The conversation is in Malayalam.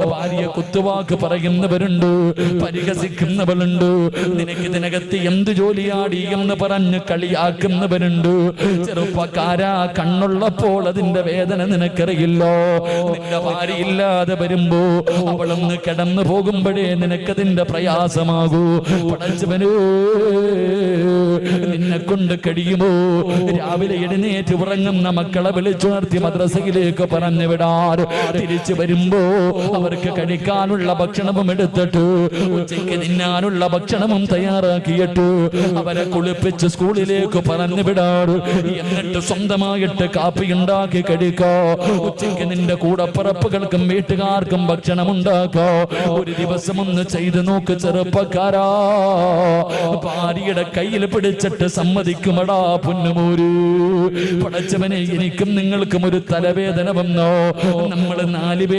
ഭാര്യയെ കുത്തുവാക്ക് പറയുന്നവരുണ്ട്, പരിഹസിക്കുന്നവരുണ്ട്, നിനക്ക് ഇതിനകത്ത് എന്ത് ജോലിയാടി എന്ന് പറഞ്ഞ് കളിയാക്കുന്നവരുണ്ട്. ചെറുപ്പക്കാരാ, കണ്ണുള്ളപ്പോൾ അതിന്റെ വേദന നിനക്കറിയില്ലോ. നിന്റെ ഭാര്യ ഇല്ലാതെ വരുമ്പോ അവളൊന്ന് കിടന്നു പോകുമ്പോഴേ നിനക്കതിന്റെ പ്രയാസമാകൂ. പടച്ചവനേ, നിന്നെ കൊണ്ട് കഴിയുമോ രാവിലെ എഴുന്നേറ്റ് ഉറങ്ങുന്ന മക്കളെ വിളിച്ചുണർത്തി മദ്രസയിലേക്ക് പറഞ്ഞു വിടാറ്, തിരിച്ചു വരുമ്പോ അവർക്ക് കഴിക്കാനുള്ള ഭക്ഷണവും എടുത്തിട്ട് ഉച്ചയ്ക്ക് തിന്നാനുള്ള ഭക്ഷണവും തയ്യാറാക്കിയിട്ട് അവരെ കുളിപ്പിച്ച് സ്കൂളിലേക്ക് പറഞ്ഞു വിടാറ്. എന്നിട്ട് സ്വന്തമായിട്ട് കാപ്പി ഉണ്ടാക്കി കഴിക്കോ. ഉച്ചയ്ക്ക് നിന്റെ കൂടപ്പിറപ്പുകൾക്കും വീട്ടുകാർക്കും ഭക്ഷണം ഉണ്ടാക്കോ. ഒരു ദിവസം ഒന്ന് ചെയ്തു നോക്ക് ചെറുപ്പക്കാരാ. ഭാര്യയുടെ കയ്യിൽ പിടിച്ചിട്ട് സമ്മതിക്കുമടാ പൊന്നുമോര്. പടച്ചവനെ, എനിക്കും നിങ്ങൾക്കും ഒരു തലവേദന വന്നോ? നമ്മൾ 4 പേര്